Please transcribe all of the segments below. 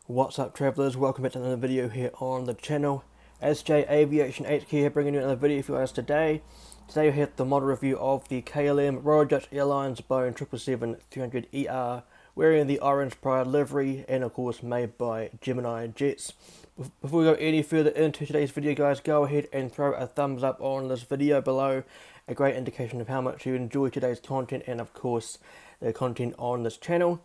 What's up, travellers? Welcome back to another video here on the channel. SJ Aviation HQ here, bringing you another video for you guys today. Today we have the model review of the KLM Royal Dutch Airlines Boeing 777-300ER, wearing the orange pride livery and of course made by GeminiJets. Before we go any further into today's video, guys, go ahead and throw a thumbs up on this video below. A great indication of how much you enjoy today's content and of course the content on this channel.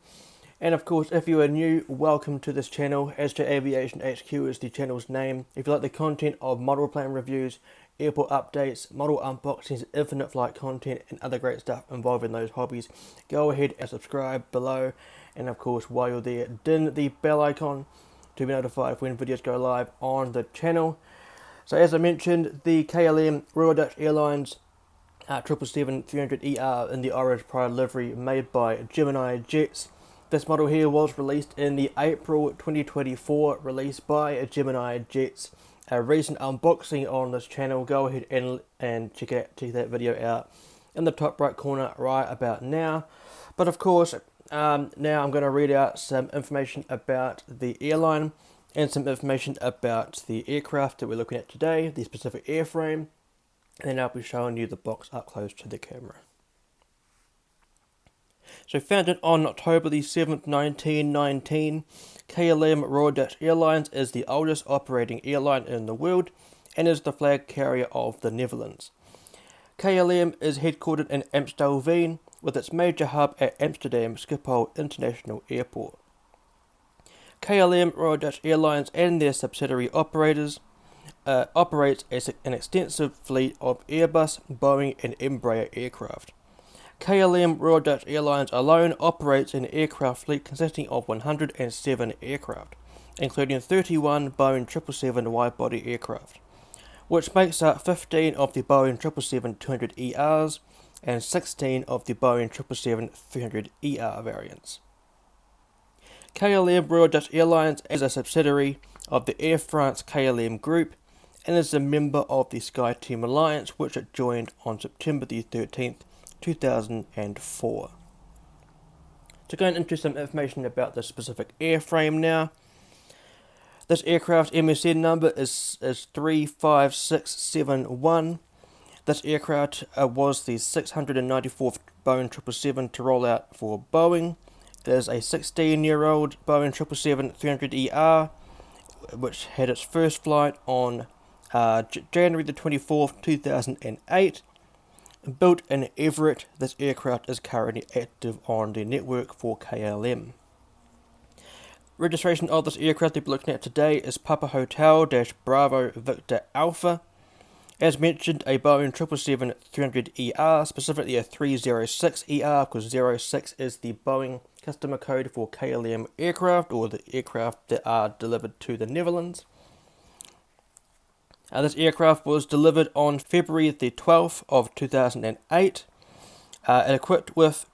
And of course, if you are new, welcome to this channel. SJ Aviation HQ is the channel's name. If you like the content of model plane reviews, airport updates, model unboxings, infinite flight content, and other great stuff involving those hobbies, go ahead and subscribe below. And of course, while you're there, ding the bell icon to be notified when videos go live on the channel. So as I mentioned, the KLM Royal Dutch Airlines 777-300ER in the orange pride livery made by GeminiJets. This model here was released in the April 2024 release by GeminiJets. A recent unboxing on this channel. Go ahead and check that video out in the top right corner right about now. But of course, now I'm going to read out some information about the airline and some information about the aircraft that we're looking at today, the specific airframe, and then I'll be showing you the box up close to the camera. So founded on October the 7th, 1919, KLM Royal Dutch Airlines is the oldest operating airline in the world and is the flag carrier of the Netherlands. KLM is headquartered in Amstelveen with its major hub at Amsterdam Schiphol International Airport. KLM Royal Dutch Airlines and their subsidiary operators operates an extensive fleet of Airbus, Boeing and Embraer aircraft. KLM Royal Dutch Airlines alone operates an aircraft fleet consisting of 107 aircraft, including 31 Boeing 777 wide-body aircraft, which makes up 15 of the Boeing 777-200ERs and 16 of the Boeing 777-300ER variants. KLM Royal Dutch Airlines is a subsidiary of the Air France KLM Group and is a member of the SkyTeam Alliance, which it joined on September the 13th, 2004. So going into some information about the specific airframe now. This aircraft MSN number is 35671. This aircraft was the 694th Boeing 777 to roll out for Boeing. It is a 16-year-old Boeing 777-300ER, which had its first flight on January the 24th, 2008. Built in Everett, this aircraft is currently active on the network for KLM. Registration of this aircraft that we're looking at today is Papa Hotel Bravo Victor Alpha. As mentioned, a Boeing 777-300ER, specifically a 306ER, because 06 is the Boeing customer code for KLM aircraft, or the aircraft that are delivered to the Netherlands. This aircraft was delivered on February the 12th of 2008, and equipped with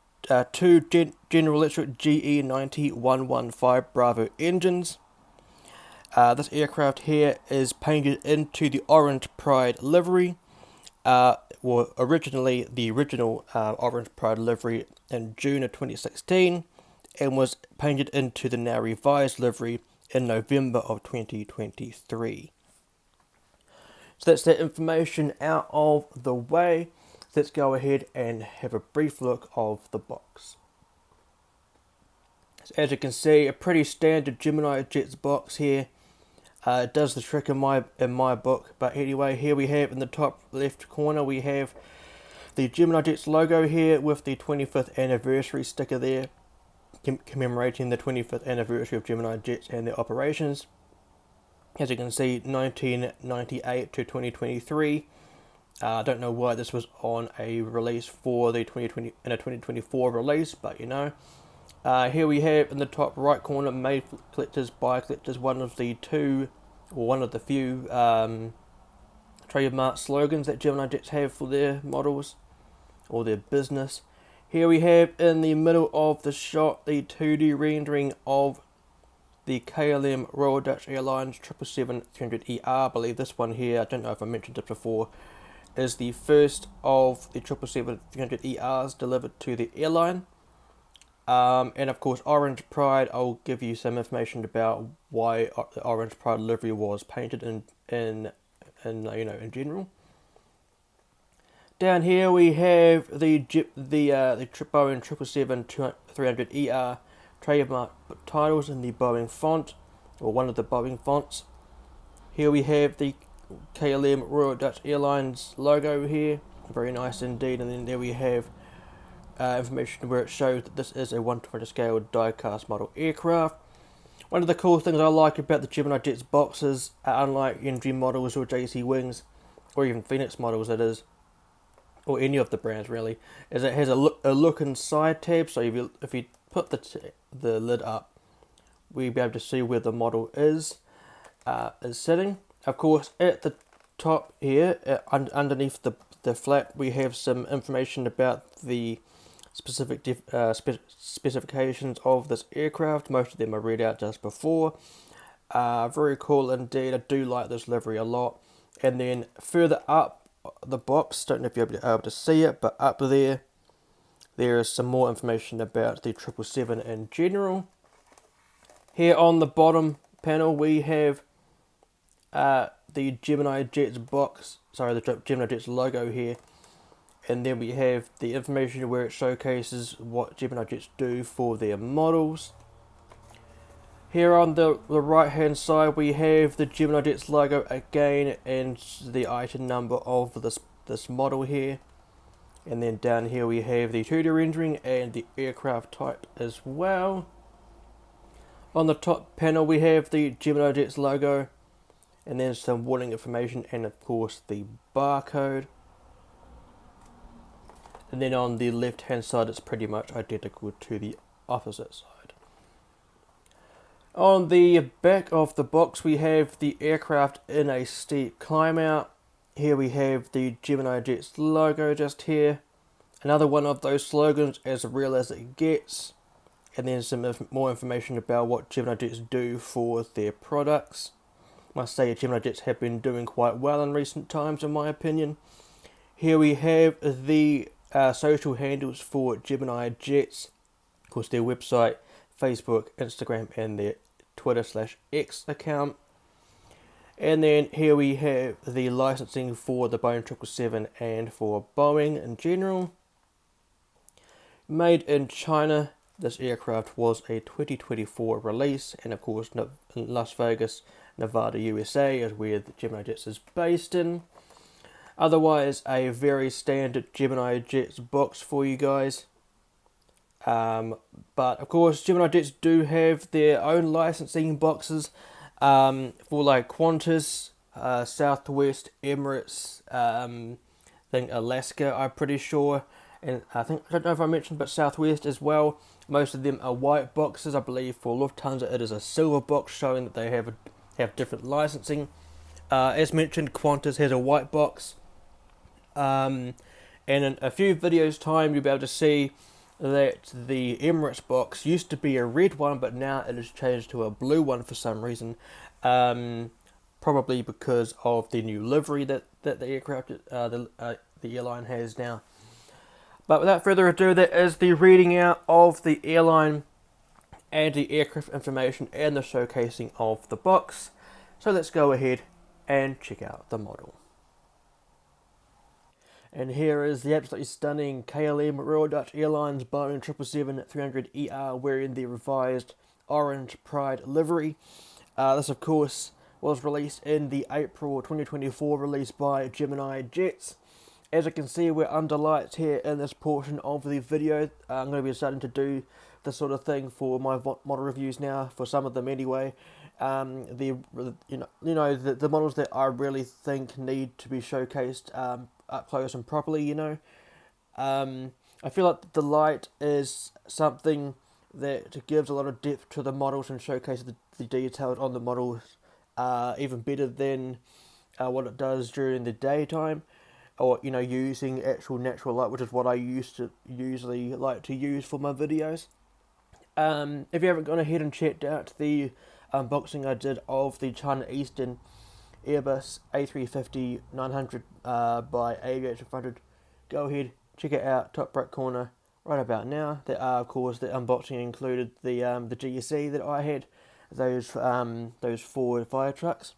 two General Electric GE90-115 Bravo engines. This aircraft here is painted into the orange pride livery, originally the original orange pride livery in June of 2016, and was painted into the now revised livery in November of 2023. So that's that information out of the way. Let's go ahead and have a brief look of the box. So as you can see, a pretty standard GeminiJets box here. It does the trick in my book. But anyway, here we have in the top left corner, we have the GeminiJets logo here with the 25th anniversary sticker there, commemorating the 25th anniversary of GeminiJets and their operations. As you can see, 1998 to 2023. I don't know why this was on a release for the 2024 release, but you know. Here we have in the top right corner, made for collectors by collectors, one of the few trademark slogans that GeminiJets have for their models or their business. Here we have in the middle of the shot the 2D rendering of the KLM Royal Dutch Airlines 777-300ER. I believe this one here, I don't know if I mentioned it before, is the first of the 777-300ERs delivered to the airline. And of course, Orange Pride. I'll give you some information about why the Orange Pride livery was painted in general. Down here we have the Boeing 777-300ER trademark titles in the Boeing font, or one of the Boeing fonts. Here we have the KLM Royal Dutch Airlines logo here, very nice indeed. And then there we have information where it shows that this is a 1/20 scale die-cast model aircraft. One of the cool things I like about the GeminiJets boxes, unlike NG models or JC Wings, or even Phoenix models it is, or any of the brands really, is it has a look inside tab. So if you put the lid up, we'll be able to see where the model is sitting. Of course, at the top here, underneath the flap, we have some information about the specific specifications of this aircraft. Most of them are read out just before. Very cool indeed. I do like this livery a lot. And then further up the box, don't know if you'll be able to see it, but up there is some more information about the 777 in general. Here on the bottom panel we have the GeminiJets box, the GeminiJets logo here, and then we have the information where it showcases what GeminiJets do for their models. Here on the right hand side we have the GeminiJets logo again and the item number of this model here. And then down here we have the 2D rendering and the aircraft type as well. On the top panel we have the GeminiJets logo, and then some warning information and of course the barcode. And then on the left hand side it's pretty much identical to the opposite side. On the back of the box we have the aircraft in a steep climb out. Here we have the GeminiJets logo just here. Another one of those slogans, as real as it gets. And then some more information about what GeminiJets do for their products. I must say GeminiJets have been doing quite well in recent times in my opinion. Here we have the social handles for GeminiJets. Of course their website, Facebook, Instagram and their Twitter/X account. And then here we have the licensing for the Boeing 777 and for Boeing in general. Made in China, this aircraft was a 2024 release, and of course Las Vegas, Nevada, USA is where the GeminiJets is based in. Otherwise, a very standard GeminiJets box for you guys. But of course, GeminiJets do have their own licensing boxes for like Qantas, Southwest, Emirates, I think Alaska, I'm pretty sure, and I don't know if I mentioned, but Southwest as well. Most of them are white boxes. I believe for Lufthansa it is a silver box, showing that they have different licensing. As mentioned, Qantas has a white box, and in a few videos time you'll be able to see that the Emirates box used to be a red one, but now it has changed to a blue one for some reason. Probably because of the new livery that the aircraft, the airline has now. But without further ado, that is the reading out of the airline and the aircraft information and the showcasing of the box. So let's go ahead and check out the model. And here is the absolutely stunning KLM Royal Dutch Airlines Boeing 777-300ER wearing the revised Orange Pride livery. This of course was released in the April 2024 release by GeminiJets. As you can see, we're under lights here in this portion of the video. I'm going to be starting to do this sort of thing for my model reviews now, for some of them anyway. The models that I really think need to be showcased up close and properly, I feel like the light is something that gives a lot of depth to the models and showcases the details on the models even better than what it does during the daytime, or using actual natural light, which is what I usually like to use for my videos. If you haven't gone ahead and checked out the unboxing I did of the China Eastern Airbus A350-900 by PH-BVA, go ahead, check it out, top right corner, right about now. There are, of course, the unboxing included the GSE that I had, those 4 fire trucks.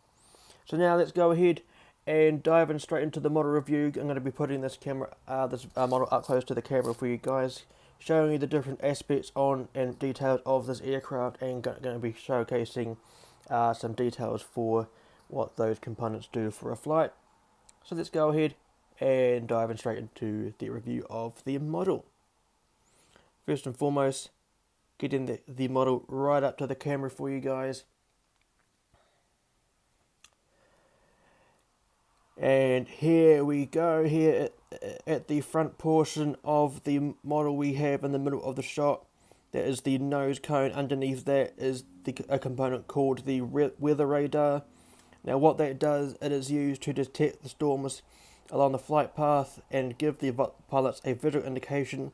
So now let's go ahead and dive in straight into the model review. I'm going to be putting this model up close to the camera for you guys, showing you the different aspects on and details of this aircraft, and going to be showcasing some details for what those components do for a flight. So let's go ahead and dive in straight into the review of the model. First and foremost, getting the model right up to the camera for you guys. And here we go, here at the front portion of the model we have in the middle of the shot. That is the nose cone. Underneath that is a component called the weather radar. Now what that does, it is used to detect the storms along the flight path and give the pilots a visual indication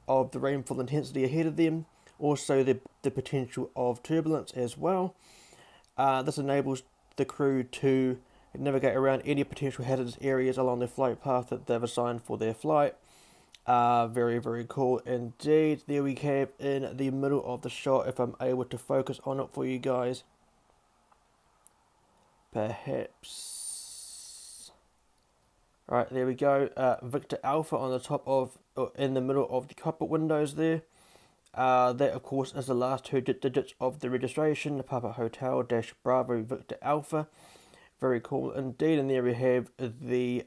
of the rainfall intensity ahead of them. Also the potential of turbulence as well. This enables the crew to navigate around any potential hazardous areas along the flight path that they've assigned for their flight. Very, very cool indeed. There we have in the middle of the shot, if I'm able to focus on it for you guys. Perhaps. Right, there we go. Victor Alpha on the top of, in the middle of the cockpit windows there. That, of course, is the last 2 digits of the registration, Papa Hotel - Bravo Victor Alpha. Very cool indeed. And there we have the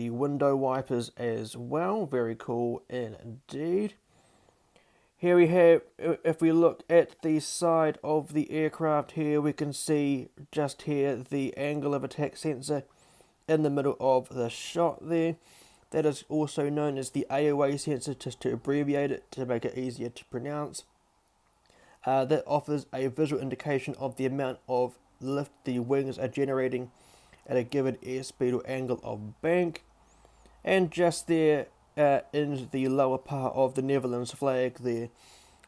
window wipers as well. Very cool indeed. Here we have, if we look at the side of the aircraft here, we can see just here the angle of attack sensor in the middle of the shot there. That is also known as the AOA sensor, just to abbreviate it to make it easier to pronounce. That offers a visual indication of the amount of lift the wings are generating at a given airspeed or angle of bank. And just there in the lower part of the Netherlands flag there,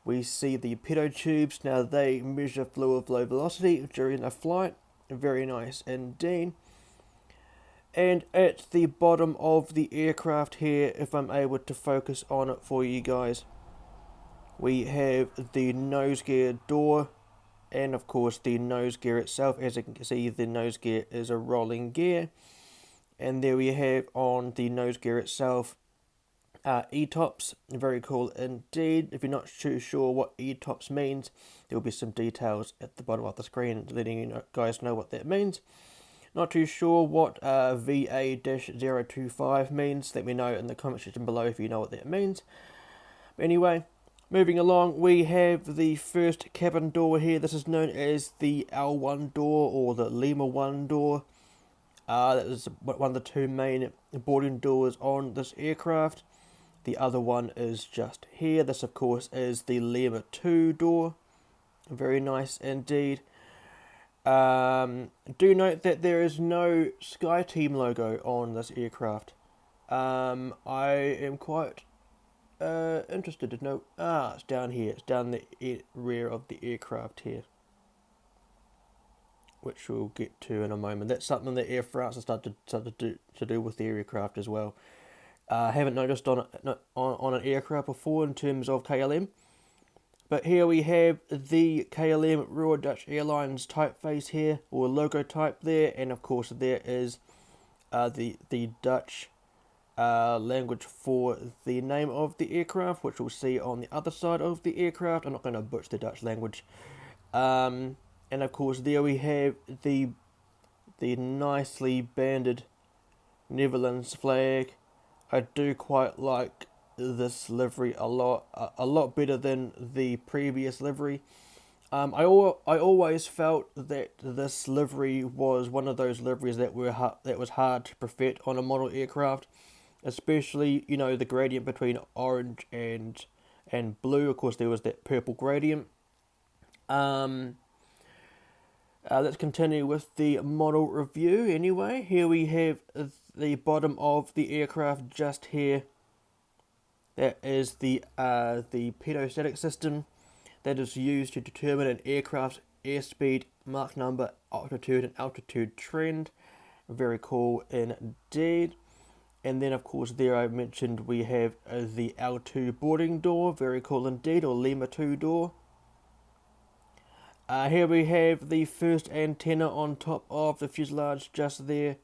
we see the pitot tubes. Now they measure fluid flow velocity during a flight. Very nice indeed. And at the bottom of the aircraft here, if I'm able to focus on it for you guys, we have the nose gear door, and of course the nose gear itself. As you can see, the nose gear is a rolling gear. And there we have on the nose gear itself ETOPS. Very cool indeed. If you're not too sure what ETOPS means, there will be some details at the bottom of the screen letting you guys know what that means. Not too sure what VA-025 means. Let me know in the comment section below if you know what that means. But anyway, moving along, we have the first cabin door here. This is known as the L1 door or the Lima 1 door. That is one of the 2 main boarding doors on this aircraft. The other one is just here. This, of course, is the Lima 2 door. Very nice indeed. Do note that there is no SkyTeam logo on this aircraft. I am quite interested to know. It's down here. It's down the rear of the aircraft here, which we'll get to in a moment. That's something that Air France has started to do with the aircraft as well. I haven't noticed on an aircraft before in terms of KLM. But here we have the KLM Royal Dutch Airlines typeface here, or logo type there, and of course there is the Dutch language for the name of the aircraft, which we'll see on the other side of the aircraft. I'm not going to butcher the Dutch language. And of course there we have the nicely banded Netherlands flag. I do quite like this livery a lot better than the previous livery. I always felt that this livery was one of those liveries that was hard to perfect on a model aircraft, especially the gradient between orange and blue. Of course, there was that purple gradient. Let's continue with the model review. Anyway, here we have the bottom of the aircraft just here. That is the pedostatic system that is used to determine an aircraft's airspeed, Mach number, altitude, and altitude trend. Very cool indeed. And then of course there I mentioned we have the L2 boarding door, very cool indeed, or Lima 2 door. Here we have the first antenna on top of the fuselage just there.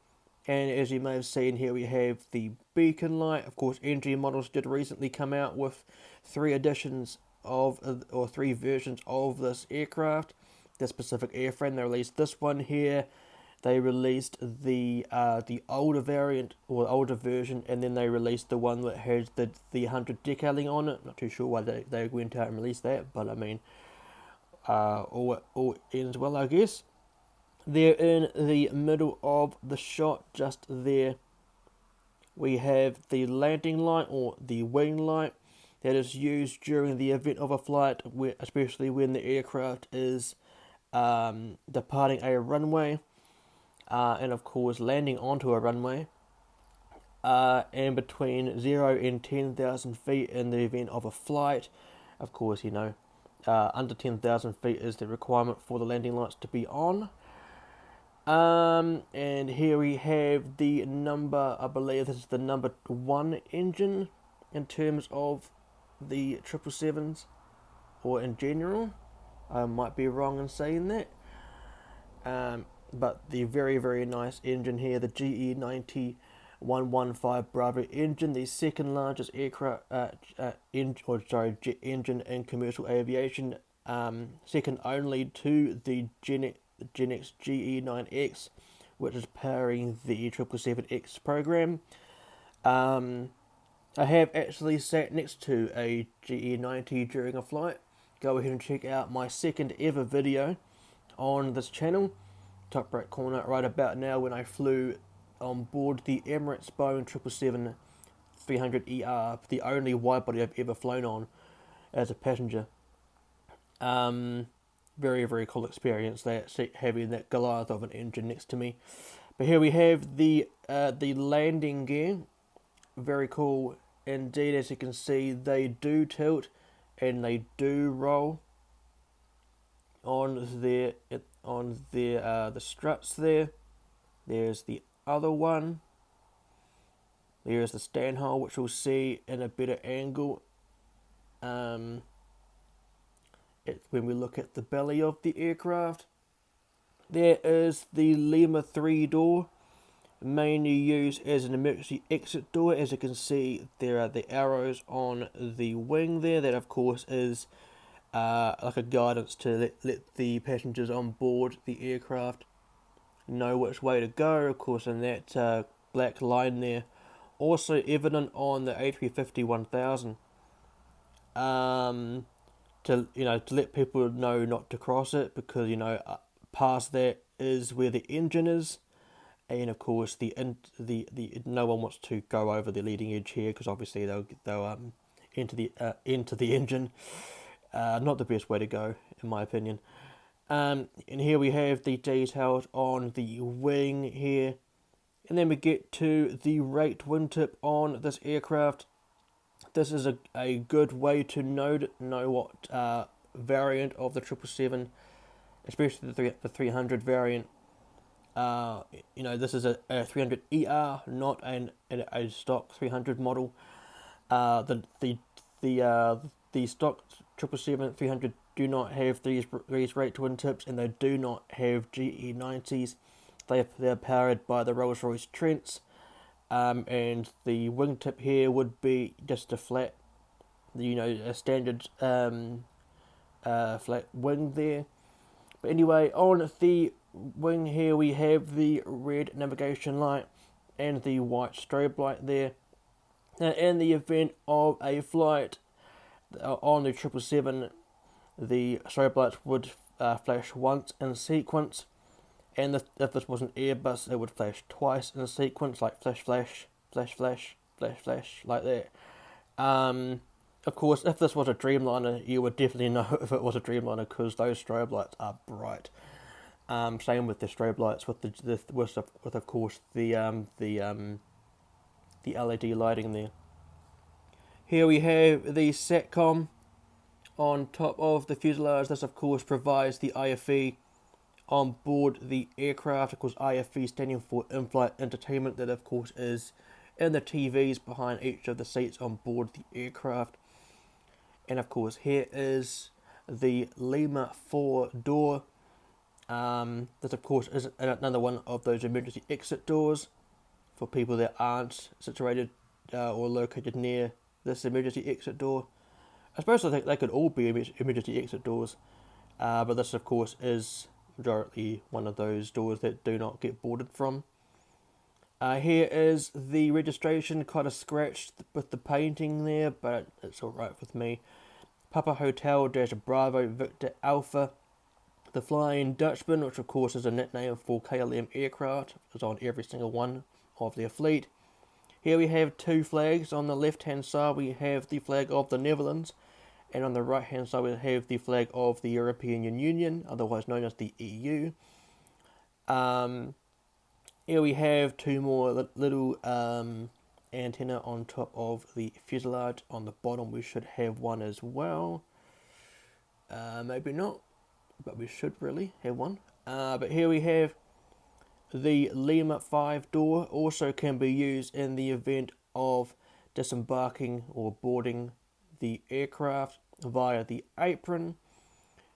And as you may have seen, here we have the beacon light. Of course, NG models did recently come out with 3 editions of, or 3 versions of this aircraft, this specific airframe. They released this one here. They released the older variant or older version, and then they released the one that has the 100 decaling on it. Not too sure why they went out and released that, but I mean, all ends well, I guess. There in the middle of the shot, just there, we have the landing light or the wing light that is used during the event of a flight, especially when the aircraft is departing a runway and of course landing onto a runway, and between 0 and 10,000 feet in the event of a flight. Of course, you know, under 10,000 feet is the requirement for the landing lights to be on. And here we have the number, I believe this is the number 1 engine in terms of the 777s, or in general. I might be wrong in saying that. But the very, very nice engine here, the GE90-115 Bravo engine, the second largest aircraft jet engine in commercial aviation, second only to the GenX GE9X, which is powering the 777X program. I have actually sat next to a GE90 during a flight. Go ahead and check out my second ever video on this channel, top right corner, right about now, when I flew on board the Emirates Boeing 777-300ER, the only wide body I've ever flown on as a passenger. Very, very cool experience that, having that Goliath of an engine next to me. But here we have the landing gear. Very cool indeed. As you can see, they do tilt and they do roll on the struts there. There's the other one. There's the stand hole, which we'll see in a better angle when we look at the belly of the aircraft. There is the Lima 3 door, mainly used as an emergency exit door. As you can see, there are the arrows on the wing there. That of course is like a guidance to let the passengers on board the aircraft know which way to go. Of course, in that black line there, also evident on the A350-1000. To let people know not to cross it, because past that is where the engine is, and of course the no one wants to go over the leading edge here, because obviously they'll into the engine. Not the best way to go, in my opinion. And here we have the details on the wing here, and then we get to the rate wingtip on this aircraft. This is a good way to know what variant of the 777, especially the 300 variant. This is a 300ER, not a stock 300 model. The stock 777-300 do not have these rate twin tips, and they do not have GE90s. They're powered by the Rolls-Royce Trents. And the wingtip here would be just a flat, a standard flat wing there. But anyway, on the wing here we have the red navigation light and the white strobe light there. Now, in the event of a flight on the 777, the strobe lights would flash once in sequence. And if this was an Airbus, it would flash twice in a sequence, like flash, flash, flash, flash, flash, flash, like that. Of course, if this was a Dreamliner, you would definitely know if it was a Dreamliner, because those strobe lights are bright. Same with the strobe lights, with of course the LED lighting there. Here we have the SATCOM on top of the fuselage. This of course provides the IFE on board the aircraft. Of course, IFE standing for in-flight entertainment. That of course is and the TVs behind each of the seats on board the aircraft. And of course, here is the Lima 4 door. This of course is another one of those emergency exit doors for people that aren't situated or located near this emergency exit door. I suppose I think they could all be emergency exit doors, but this of course is majority one of those doors that do not get boarded from. Here is the registration, kind of scratched with the painting there, but it's alright with me. Papa Hotel Bravo Victor Alpha. The Flying Dutchman, which of course is a nickname for KLM aircraft, is on every single one of their fleet. Here we have two flags. On the left hand side we have the flag of the Netherlands, and on the right hand side we have the flag of the European Union, otherwise known as the EU. Here we have two more little antenna on top of the fuselage. On the bottom we should have one as well. Maybe not, but we should really have one. But here we have the Lima 5 door, also can be used in the event of disembarking or boarding the aircraft via the apron.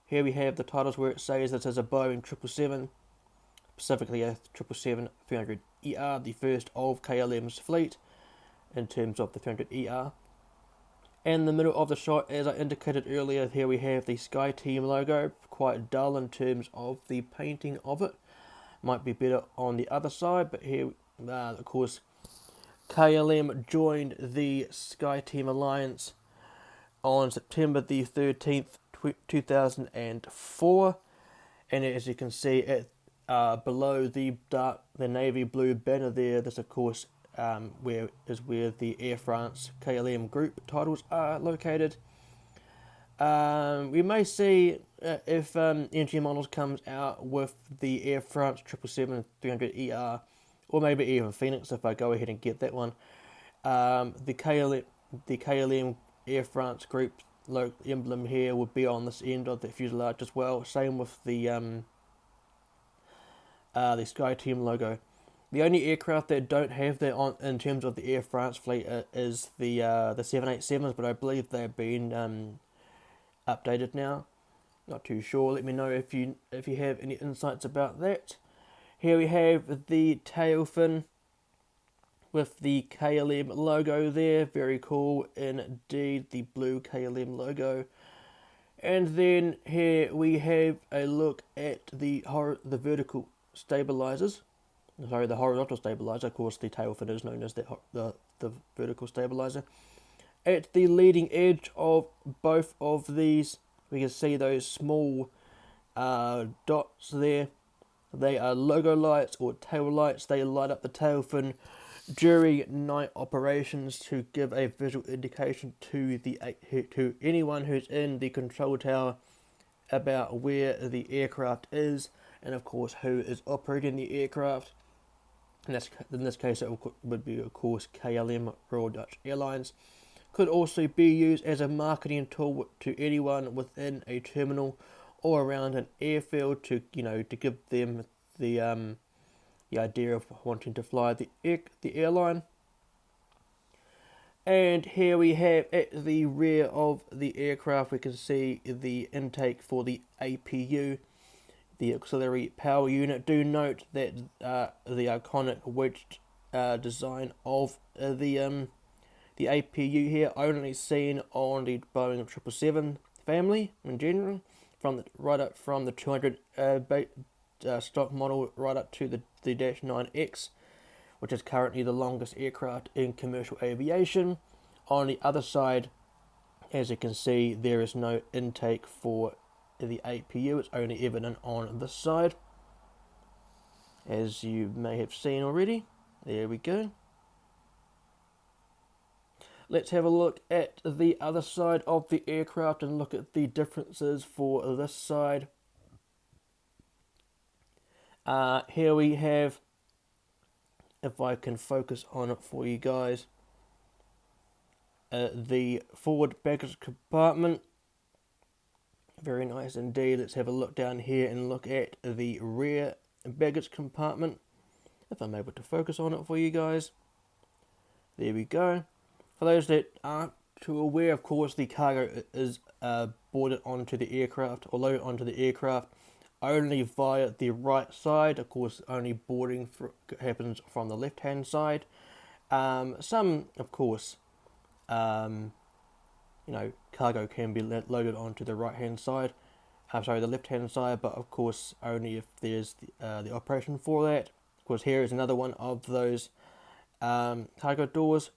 Here we have the titles where it says this is a Boeing 777, specifically a 777-300ER, the first of KLM's fleet in terms of the 300ER. In the middle of the shot, as I indicated earlier, here we have the SkyTeam logo, quite dull in terms of the painting of it. Might be better on the other side, but here, of course, KLM joined the SkyTeam Alliance on September the 13th, 2004, and as you can see, it below the navy blue banner there, this of course where the Air France KLM group titles are located. We may see if NG Models comes out with the Air France 777-300ER, or maybe even Phoenix if I go ahead and get that one. The KLM Air France group emblem here would be on this end of the fuselage as well. Same with the SkyTeam logo. The only aircraft that don't have that on in terms of the Air France fleet is the 787s, but I believe they've been updated now. Not too sure. Let me know if you have any insights about that. Here we have the tail fin with the KLM logo there. Very cool indeed, the blue KLM logo. And then here we have a look at the vertical stabilizers. Sorry, the horizontal stabilizer. Of course, the tail fin is known as the vertical stabilizer. At the leading edge of both of these, we can see those small dots there. They are logo lights or tail lights. They light up the tail fin during night operations to give a visual indication to anyone who's in the control tower about where the aircraft is, and of course who is operating the aircraft. In this case, it would be, of course, KLM, Royal Dutch Airlines. Could also be used as a marketing tool to anyone within a terminal or around an airfield to give them the idea of wanting to fly the airline. And here we have at the rear of the aircraft, we can see the intake for the APU, the auxiliary power unit. Do note that the iconic wedged design of the APU here only seen on the Boeing 777 family in general, right up from the 200 stock model right up to the -9X, which is currently the longest aircraft in commercial aviation. On the other side, as you can see, there is no intake for the APU. It's only evident on this side, as you may have seen already. There we go. Let's have a look at the other side of the aircraft and look at the differences for this side. Here we have, if I can focus on it for you guys, the forward baggage compartment. Very nice indeed. Let's have a look down here and look at the rear baggage compartment, if I'm able to focus on it for you guys. There we go. For those that aren't too aware, of course, the cargo is boarded onto the aircraft or loaded onto the aircraft only via the right side. Of course, only boarding happens from the left-hand side. Some, of course, cargo can be loaded onto the right-hand side. The left-hand side, but of course only if there's the operation for that. Of course, here is another one of those cargo doors.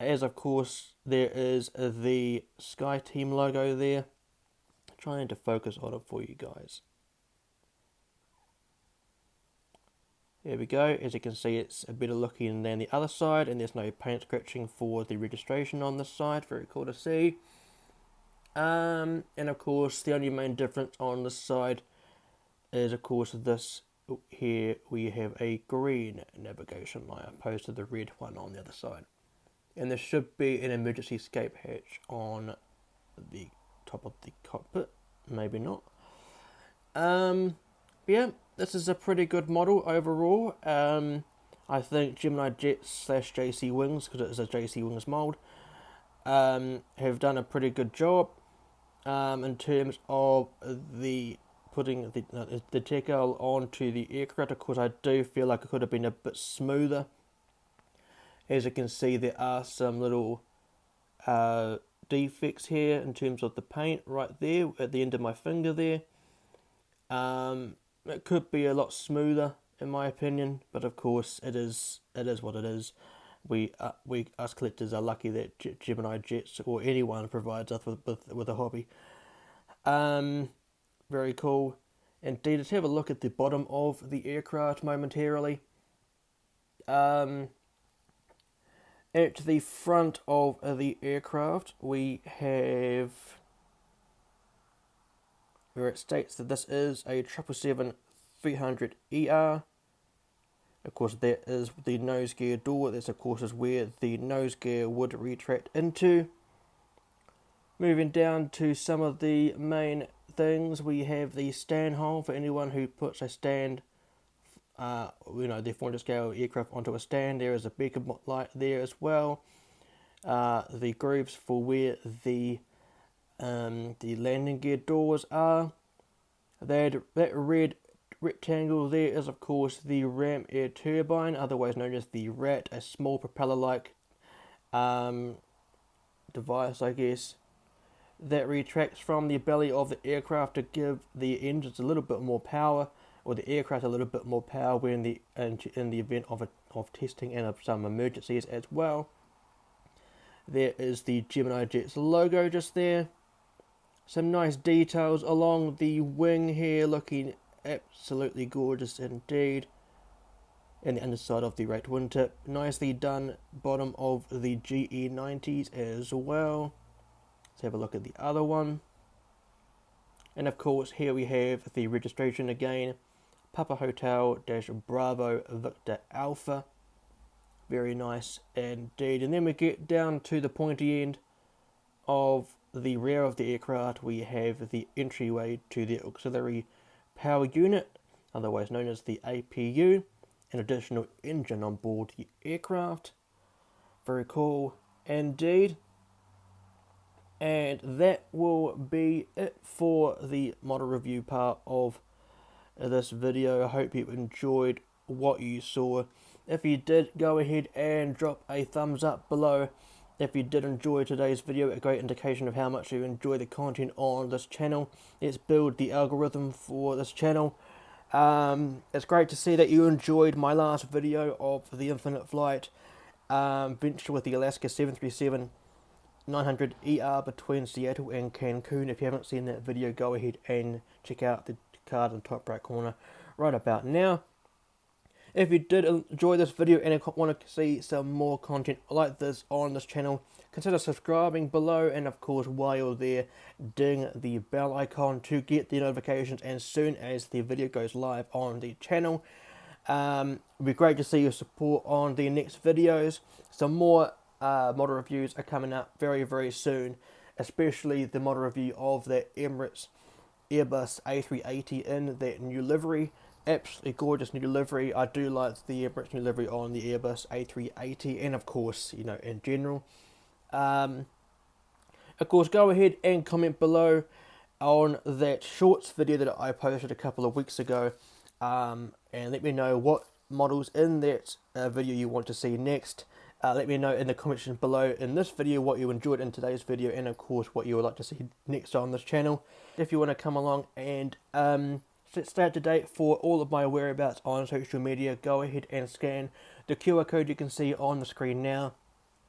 As of course there is the Sky Team logo there. Trying to focus on it for you guys. There we go. As you can see, it's a better looking than the other side, and there's no paint scratching for the registration on this side. Very cool to see. And of course, the only main difference on this side is, of course, this here we have a green navigation light opposed to the red one on the other side. And there should be an emergency escape hatch on the top of the cockpit, maybe not. Yeah, this is a pretty good model overall. I think GeminiJets / JC Wings, because it is a JC Wings mold, have done a pretty good job in terms of the putting the decal onto the aircraft. Of course, I do feel like it could have been a bit smoother. As you can see, there are some little defects here in terms of the paint right there at the end of my finger there. It could be a lot smoother in my opinion, but of course it is what it is. We us collectors are lucky that GeminiJets or anyone provides us with a hobby. Very cool indeed. Let's have a look at the bottom of the aircraft momentarily. At the front of the aircraft, we have where it states that this is a 777-300ER. Of course, there is the nose gear door. This, of course, is where the nose gear would retract into. Moving down to some of the main things, we have the stand hole for anyone who puts a stand, the 400 scale aircraft onto a stand. There is a beacon light there as well. The grooves for where the landing gear doors are. That red rectangle there is, of course, the ram air turbine, otherwise known as the RAT, a small propeller-like device, I guess, that retracts from the belly of the aircraft to give the engines a little bit more power, or the aircraft a little bit more power when in the event of testing and of some emergencies as well. There is the GeminiJets logo just there. Some nice details along the wing here, looking absolutely gorgeous indeed. And the underside of the right wingtip, nicely done. Bottom of the GE90s as well. Let's have a look at the other one. And of course, here we have the registration again. Papa Hotel - Bravo Victor Alpha. Very nice indeed. And then we get down to the pointy end of the rear of the aircraft. We have the entryway to the auxiliary power unit, otherwise known as the APU, an additional engine on board the aircraft. Very cool indeed. And that will be it for the model review part of this video. I hope you enjoyed what you saw. If you did, go ahead and drop a thumbs up below. If you did enjoy today's video, a great indication of how much you enjoy the content on this channel. Let's build the algorithm for this channel. It's great to see that you enjoyed my last video of the infinite flight venture with the Alaska 777-300ER between Seattle and Cancun. If you haven't seen that video, go ahead and check out the card in the top right corner right about now. If you did enjoy this video and want to see some more content like this on this channel, consider subscribing below, and of course while you're there, ding the bell icon to get the notifications as soon as the video goes live on the channel. It'd be great to see your support on the next videos. Some more model reviews are coming up very, very soon, especially the model review of the Emirates Airbus A380 in that new livery. absolutely gorgeous new delivery. I do like the Emirates new delivery on the Airbus A380, and of course, you know, in general. Um, of course, go ahead and comment below on that shorts video that I posted a couple of weeks ago, and let me know what models in that video you want to see next. Let me know in the comments below in this video what you enjoyed in today's video, and of course what you would like to see next on this channel. If you want to come along and stay up to date for all of my whereabouts on social media, go ahead and scan the QR code you can see on the screen now.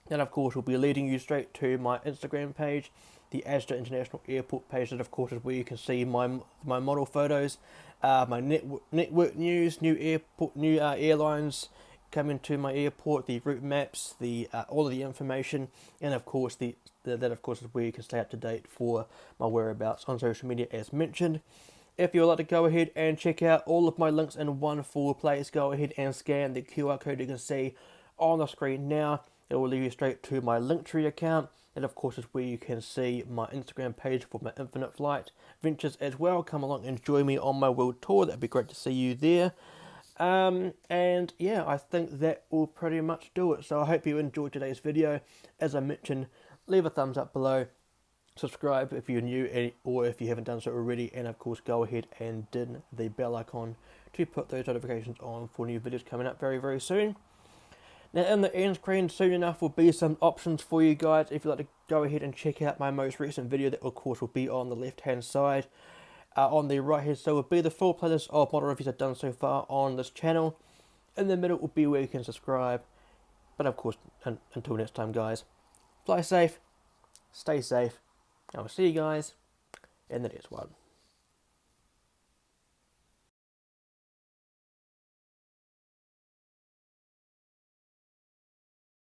That of course will be leading you straight to my Instagram page, the Asda International Airport page. That of course is where you can see my model photos, my network news, new airlines coming to my airport, the route maps, the all of the information, and of course that of course is where you can stay up to date for my whereabouts on social media as mentioned. If you would like to go ahead and check out all of my links in one full place, go ahead and scan the QR code you can see on the screen now. It will lead you straight to my Linktree account, and of course is where you can see my Instagram page for my Infinite Flight ventures as well. Come along and join me on my world tour. That'd be great to see you there. And yeah, I think that will pretty much do it. So I hope you enjoyed today's video. As I mentioned, leave a thumbs up below, subscribe if you're new or if you haven't done so already, and of course go ahead and din the bell icon to put those notifications on for new videos coming up very, very soon. Now in the end screen soon enough will be some options for you guys if you'd like to go ahead and check out my most recent video. That of course will be on the left hand side. On the right hand side will be the full playlist of model reviews I've done so far on this channel. In the middle will be where you can subscribe. But of course, until next time guys, fly safe, stay safe, and I'll see you guys in the next one.